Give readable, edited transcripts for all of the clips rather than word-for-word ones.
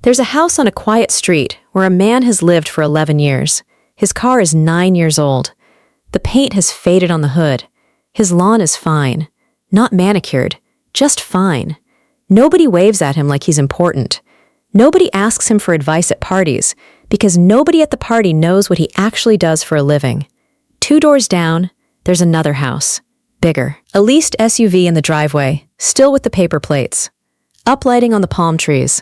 There's a house on a quiet street where a man has lived for 11 years. His car is 9 years old. The paint has faded on the hood. His lawn is fine. Not manicured, just fine. Nobody waves at him like he's important. Nobody asks him for advice at parties because nobody at the party knows what he actually does for a living. 2 doors down, there's another house. Bigger. A leased SUV in the driveway, still with the paper plates. Uplighting on the palm trees.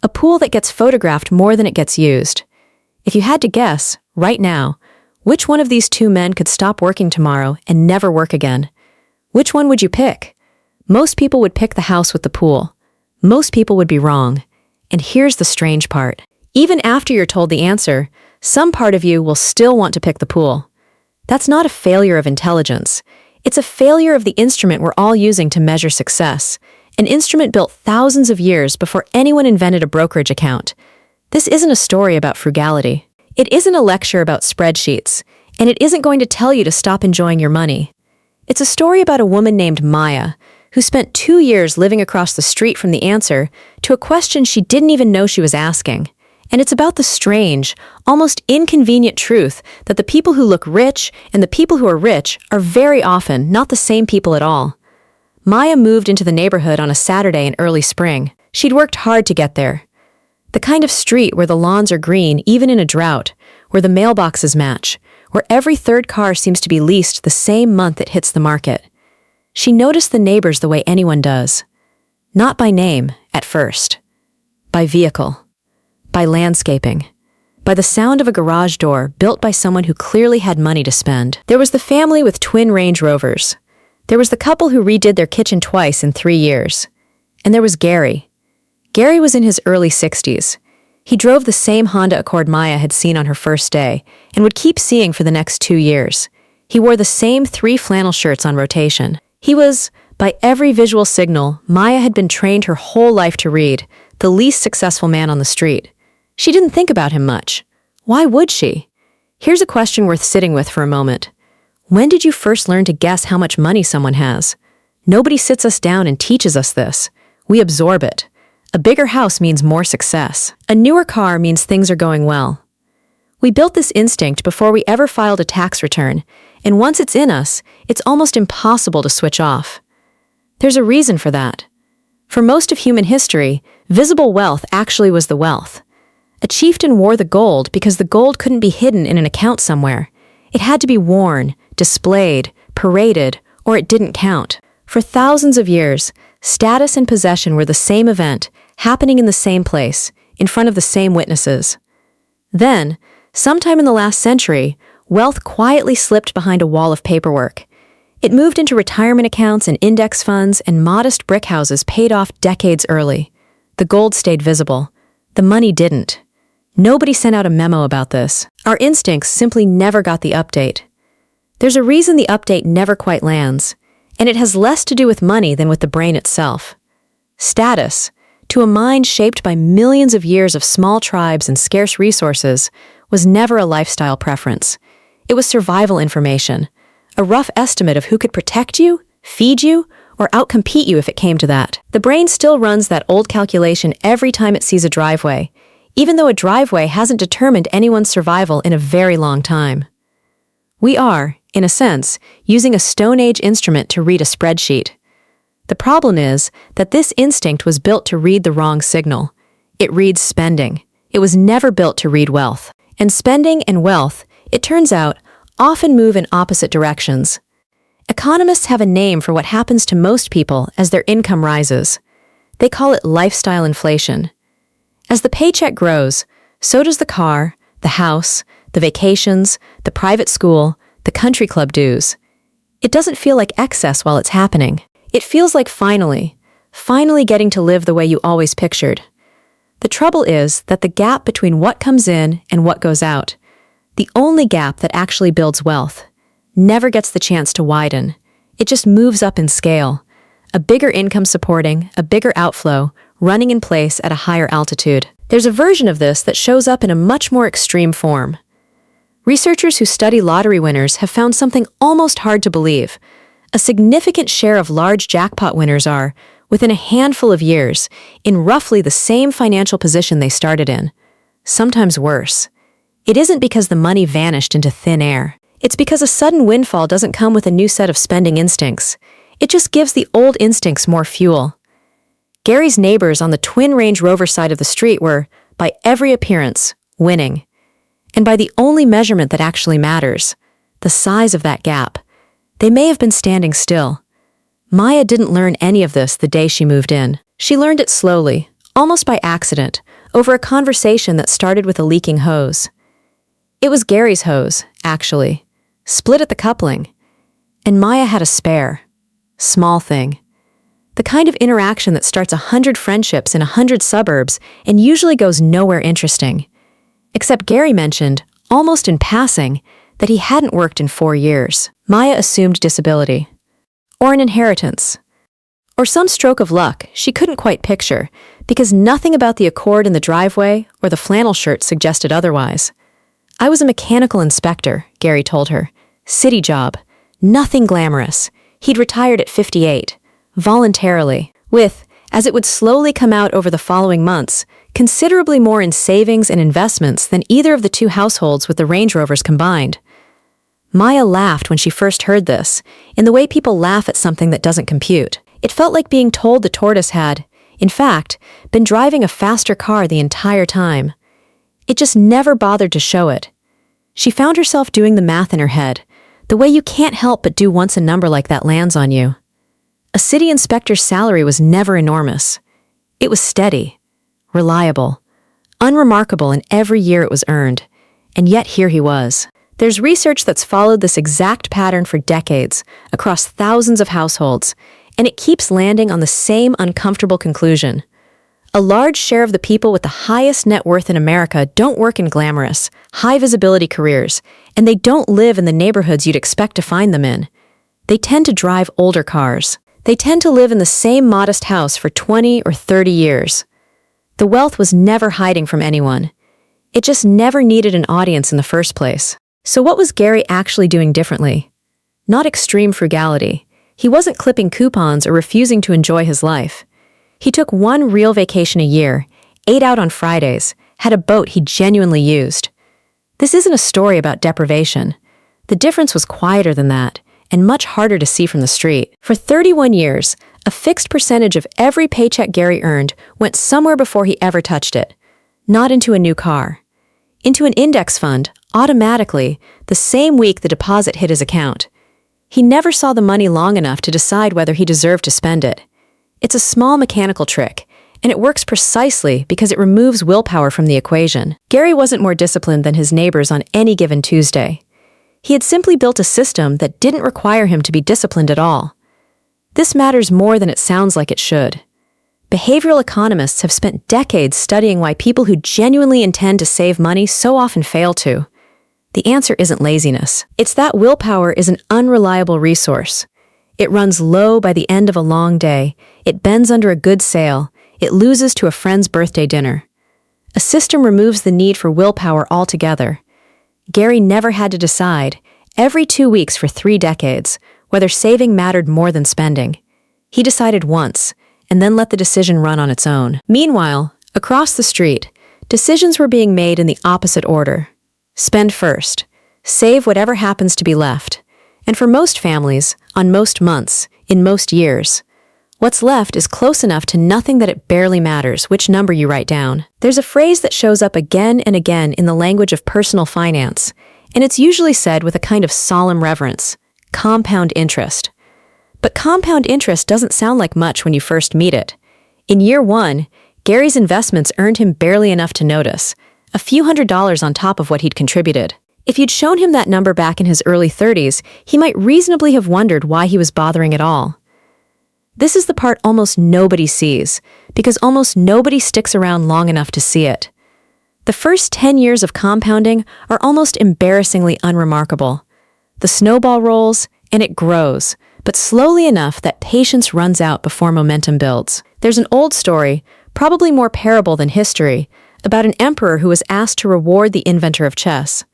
A pool that gets photographed more than it gets used. If you had to guess, right now, which one of these 2 men could stop working tomorrow and never work again? Which one would you pick? Most people would pick the house with the pool. Most people would be wrong. And here's the strange part. Even after you're told the answer, some part of you will still want to pick the pool. That's not a failure of intelligence. It's a failure of the instrument we're all using to measure success. An instrument built thousands of years before anyone invented a brokerage account. This isn't a story about frugality. It isn't a lecture about spreadsheets, and it isn't going to tell you to stop enjoying your money. It's a story about a woman named Maya, who spent 2 years living across the street from the answer to a question she didn't even know she was asking. And it's about the strange, almost inconvenient truth that the people who look rich and the people who are rich are very often not the same people at all. Maya moved into the neighborhood on a Saturday in early spring. She'd worked hard to get there. The kind of street where the lawns are green even in a drought, where the mailboxes match, where every 3rd car seems to be leased the same month it hits the market. She noticed the neighbors the way anyone does. Not by name, at first. By vehicle. By landscaping. By the sound of a garage door built by someone who clearly had money to spend. There was the family with twin Range Rovers. There was the couple who redid their kitchen twice in 3 years. And there was Gary. Gary was in his early 60s. He drove the same Honda Accord Maya had seen on her first day and would keep seeing for the next 2 years. He wore the same 3 flannel shirts on rotation. He was, by every visual signal, Maya had been trained her whole life to read, the least successful man on the street. She didn't think about him much. Why would she? Here's a question worth sitting with for a moment. When did you first learn to guess how much money someone has? Nobody sits us down and teaches us this. We absorb it. A bigger house means more success. A newer car means things are going well. We built this instinct before we ever filed a tax return, and once it's in us, it's almost impossible to switch off. There's a reason for that. For most of human history, visible wealth actually was the wealth. A chieftain wore the gold because the gold couldn't be hidden in an account somewhere. It had to be worn, displayed, paraded, or it didn't count. For thousands of years, status and possession were the same event, happening in the same place, in front of the same witnesses. Then, sometime in the last century, wealth quietly slipped behind a wall of paperwork. It moved into retirement accounts and index funds, and modest brick houses paid off decades early. The gold stayed visible. The money didn't. Nobody sent out a memo about this. Our instincts simply never got the update. There's a reason the update never quite lands, and it has less to do with money than with the brain itself. Status, to a mind shaped by millions of years of small tribes and scarce resources, was never a lifestyle preference. It was survival information, a rough estimate of who could protect you, feed you, or outcompete you if it came to that. The brain still runs that old calculation every time it sees a driveway, even though a driveway hasn't determined anyone's survival in a very long time. We are, in a sense, using a Stone Age instrument to read a spreadsheet. The problem is that this instinct was built to read the wrong signal. It reads spending. It was never built to read wealth. And spending and wealth, it turns out, often move in opposite directions. Economists have a name for what happens to most people as their income rises. They call it lifestyle inflation. As the paycheck grows, so does the car, the house, the vacations, the private school, the country club dues. It doesn't feel like excess while it's happening. It feels like finally getting to live the way you always pictured. The trouble is that the gap between what comes in and what goes out, the only gap that actually builds wealth, never gets the chance to widen. It just moves up in scale. A bigger income supporting, a bigger outflow, running in place at a higher altitude. There's a version of this that shows up in a much more extreme form. Researchers who study lottery winners have found something almost hard to believe. A significant share of large jackpot winners are, within a handful of years, in roughly the same financial position they started in. Sometimes worse. It isn't because the money vanished into thin air. It's because a sudden windfall doesn't come with a new set of spending instincts. It just gives the old instincts more fuel. Gary's neighbors on the twin Range Rover side of the street were, by every appearance, winning. And by the only measurement that actually matters, the size of that gap. They may have been standing still. Maya didn't learn any of this the day she moved in. She learned it slowly, almost by accident, over a conversation that started with a leaking hose. It was Gary's hose, actually, split at the coupling, and Maya had a spare. Small thing. The kind of interaction that starts 100 friendships in 100 suburbs and usually goes nowhere interesting. Except Gary mentioned, almost in passing, that he hadn't worked in 4 years. Maya assumed disability. Or an inheritance. Or some stroke of luck she couldn't quite picture, because nothing about the Accord in the driveway or the flannel shirt suggested otherwise. I was a mechanical inspector, Gary told her. City job. Nothing glamorous. He'd retired at 58. Voluntarily. With, as it would slowly come out over the following months, considerably more in savings and investments than either of the two households with the Range Rovers combined. Maya laughed when she first heard this, in the way people laugh at something that doesn't compute. It felt like being told the tortoise had, in fact, been driving a faster car the entire time. It just never bothered to show it. She found herself doing the math in her head, the way you can't help but do once a number like that lands on you. A city inspector's salary was never enormous. It was steady, reliable, unremarkable in every year it was earned, and yet here he was. There's research that's followed this exact pattern for decades, across thousands of households, and it keeps landing on the same uncomfortable conclusion. A large share of the people with the highest net worth in America don't work in glamorous, high-visibility careers, and they don't live in the neighborhoods you'd expect to find them in. They tend to drive older cars. They tend to live in the same modest house for 20 or 30 years. The wealth was never hiding from anyone. It just never needed an audience in the first place. So what was Gary actually doing differently? Not extreme frugality. He wasn't clipping coupons or refusing to enjoy his life. He took one real vacation a year, ate out on Fridays, had a boat he genuinely used. This isn't a story about deprivation. The difference was quieter than that, and much harder to see from the street. For 31 years, a fixed percentage of every paycheck Gary earned went somewhere before he ever touched it. Not into a new car. Into an index fund, automatically, the same week the deposit hit his account. He never saw the money long enough to decide whether he deserved to spend it. It's a small mechanical trick, and it works precisely because it removes willpower from the equation. Gary wasn't more disciplined than his neighbors on any given Tuesday. He had simply built a system that didn't require him to be disciplined at all. This matters more than it sounds like it should. Behavioral economists have spent decades studying why people who genuinely intend to save money so often fail to. The answer isn't laziness. It's that willpower is an unreliable resource. It runs low by the end of a long day. It bends under a good sale. It loses to a friend's birthday dinner. A system removes the need for willpower altogether. Gary never had to decide, every 2 weeks for 3 decades, whether saving mattered more than spending. He decided once, and then let the decision run on its own. Meanwhile, across the street, decisions were being made in the opposite order. Spend first. Save whatever happens to be left. And for most families, on most months, in most years, what's left is close enough to nothing that it barely matters which number you write down. There's a phrase that shows up again and again in the language of personal finance, and it's usually said with a kind of solemn reverence: compound interest. But compound interest doesn't sound like much when you first meet it. In year 1, Gary's investments earned him barely enough to notice, a few $100s on top of what he'd contributed. If you'd shown him that number back in his early 30s, he might reasonably have wondered why he was bothering at all. This is the part almost nobody sees, because almost nobody sticks around long enough to see it. The first 10 years of compounding are almost embarrassingly unremarkable. The snowball rolls, and it grows, but slowly enough that patience runs out before momentum builds. There's an old story, probably more parable than history, about an emperor who was asked to reward the inventor of chess.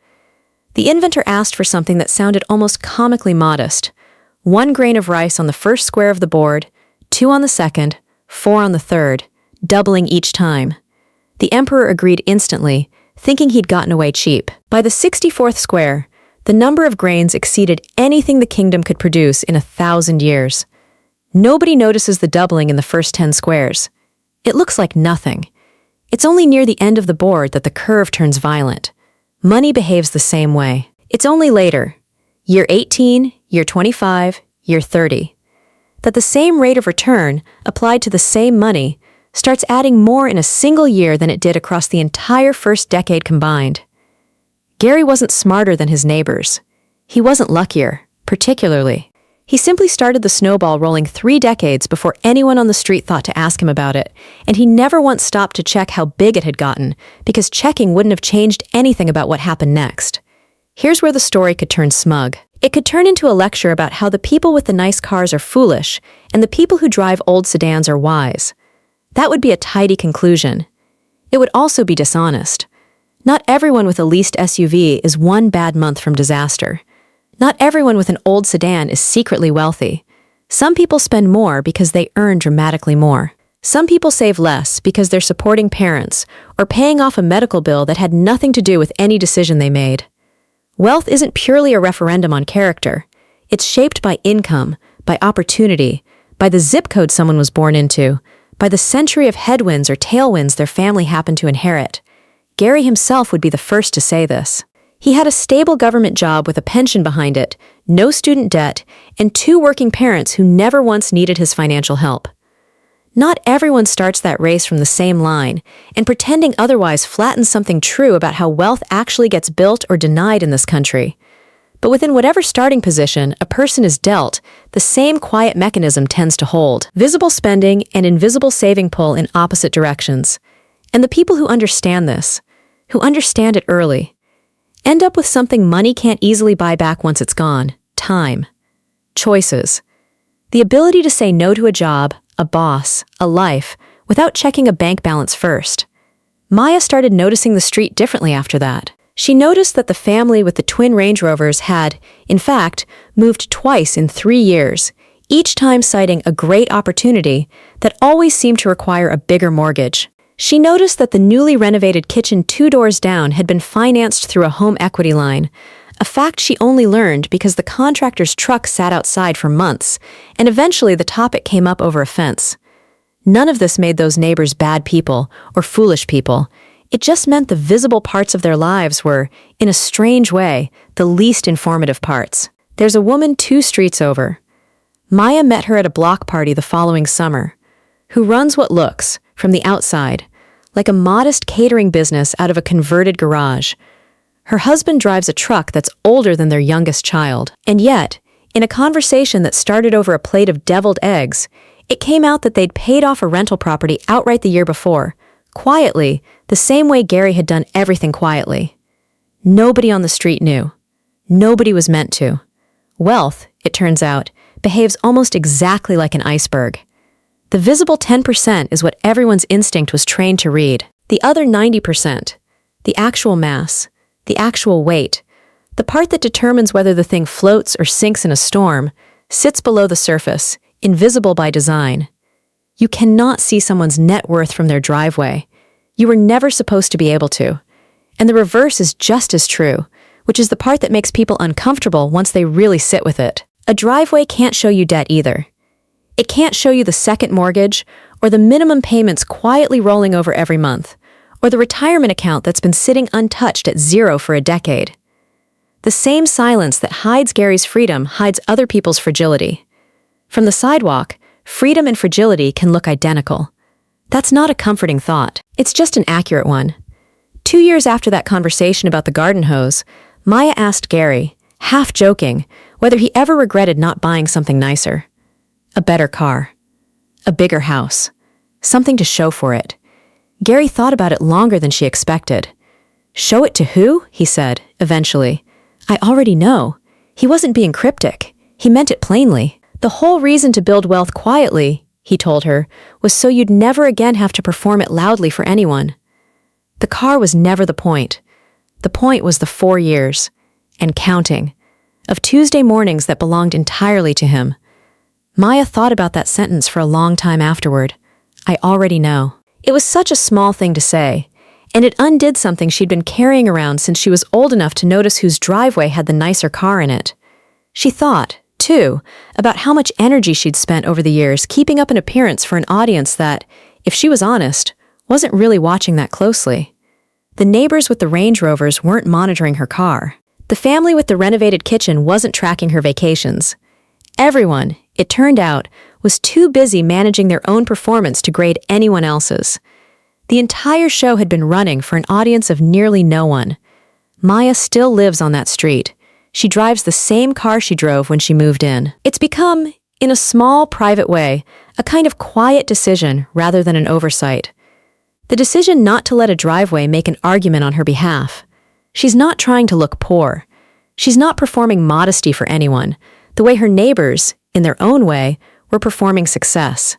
The inventor asked for something that sounded almost comically modest: 1 grain of rice on the first square of the board, 2 on the second, 4 on the third, doubling each time. The emperor agreed instantly, thinking he'd gotten away cheap. By the 64th square, the number of grains exceeded anything the kingdom could produce in 1,000 years. Nobody notices the doubling in the first 10 squares. It looks like nothing. It's only near the end of the board that the curve turns violent. Money behaves the same way. It's only later, year 18, year 25, year 30, that the same rate of return, applied to the same money, starts adding more in a single year than it did across the entire first decade combined. Gary wasn't smarter than his neighbors. He wasn't luckier, particularly. He simply started the snowball rolling 3 decades before anyone on the street thought to ask him about it, and he never once stopped to check how big it had gotten, because checking wouldn't have changed anything about what happened next. Here's where the story could turn smug. It could turn into a lecture about how the people with the nice cars are foolish, and the people who drive old sedans are wise. That would be a tidy conclusion. It would also be dishonest. Not everyone with a leased SUV is one bad month from disaster. Not everyone with an old sedan is secretly wealthy. Some people spend more because they earn dramatically more. Some people save less because they're supporting parents or paying off a medical bill that had nothing to do with any decision they made. Wealth isn't purely a referendum on character. It's shaped by income, by opportunity, by the zip code someone was born into, by the century of headwinds or tailwinds their family happened to inherit. Gary himself would be the first to say this. He had a stable government job with a pension behind it, no student debt, and 2 working parents who never once needed his financial help. Not everyone starts that race from the same line, and pretending otherwise flattens something true about how wealth actually gets built or denied in this country. But within whatever starting position a person is dealt, the same quiet mechanism tends to hold. Visible spending and invisible saving pull in opposite directions. And the people who understand this, who understand it early, end up with something money can't easily buy back once it's gone: time. Choices. The ability to say no to a job, a boss, a life, without checking a bank balance first. Maya started noticing the street differently after that. She noticed that the family with the twin Range Rovers had, in fact, moved twice in 3 years, each time citing a great opportunity that always seemed to require a bigger mortgage. She noticed that the newly renovated kitchen 2 doors down had been financed through a home equity line, a fact she only learned because the contractor's truck sat outside for months, and eventually the topic came up over a fence. None of this made those neighbors bad people or foolish people. It just meant the visible parts of their lives were, in a strange way, the least informative parts. There's a woman 2 streets over. Maya met her at a block party the following summer, who runs what looks, from the outside, like a modest catering business out of a converted garage. Her husband drives a truck that's older than their youngest child. And yet, in a conversation that started over a plate of deviled eggs, it came out that they'd paid off a rental property outright the year before, quietly, the same way Gary had done everything quietly. Nobody on the street knew. Nobody was meant to. Wealth, it turns out, behaves almost exactly like an iceberg. The visible 10% is what everyone's instinct was trained to read. The other 90%, the actual mass, the actual weight, the part that determines whether the thing floats or sinks in a storm, sits below the surface, invisible by design. You cannot see someone's net worth from their driveway. You were never supposed to be able to. And the reverse is just as true, which is the part that makes people uncomfortable once they really sit with it. A driveway can't show you debt either. It can't show you the second mortgage, or the minimum payments quietly rolling over every month, or the retirement account that's been sitting untouched at 0 for a decade. The same silence that hides Gary's freedom hides other people's fragility. From the sidewalk, freedom and fragility can look identical. That's not a comforting thought. It's just an accurate one. 2 years after that conversation about the garden hose, Maya asked Gary, half joking, whether he ever regretted not buying something nicer. A better car. A bigger house. Something to show for it. Gary thought about it longer than she expected. "Show it to who?" he said, eventually. "I already know." He wasn't being cryptic. He meant it plainly. The whole reason to build wealth quietly, he told her, was so you'd never again have to perform it loudly for anyone. The car was never the point. The point was the 4 years, and counting, of Tuesday mornings that belonged entirely to him. Maya thought about that sentence for a long time afterward, I already know." It was such a small thing to say, and it undid something she'd been carrying around since she was old enough to notice whose driveway had the nicer car in it. She thought, too, about how much energy she'd spent over the years keeping up an appearance for an audience that, if she was honest, wasn't really watching that closely. The neighbors with the Range Rovers weren't monitoring her car. The family with the renovated kitchen wasn't tracking her vacations. Everyone, it turned out, was too busy managing their own performance to grade anyone else's. The entire show had been running for an audience of nearly no one. Maya still lives on that street. She drives the same car she drove when she moved in. It's become, in a small, private way, a kind of quiet decision rather than an oversight. The decision not to let a driveway make an argument on her behalf. She's not trying to look poor. She's not performing modesty for anyone, the way her neighbors, in their own way, were performing success.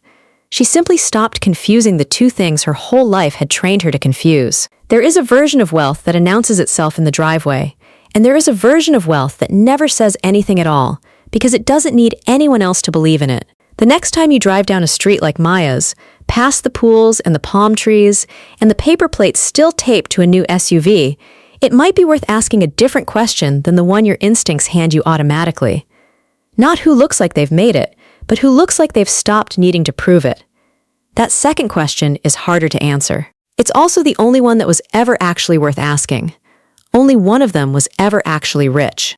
She simply stopped confusing the two things her whole life had trained her to confuse. There is a version of wealth that announces itself in the driveway, and there is a version of wealth that never says anything at all, because it doesn't need anyone else to believe in it. The next time you drive down a street like Maya's, past the pools and the palm trees, and the paper plates still taped to a new SUV, it might be worth asking a different question than the one your instincts hand you automatically. Not who looks like they've made it, but who looks like they've stopped needing to prove it. That second question is harder to answer. It's also the only one that was ever actually worth asking. Only one of them was ever actually rich.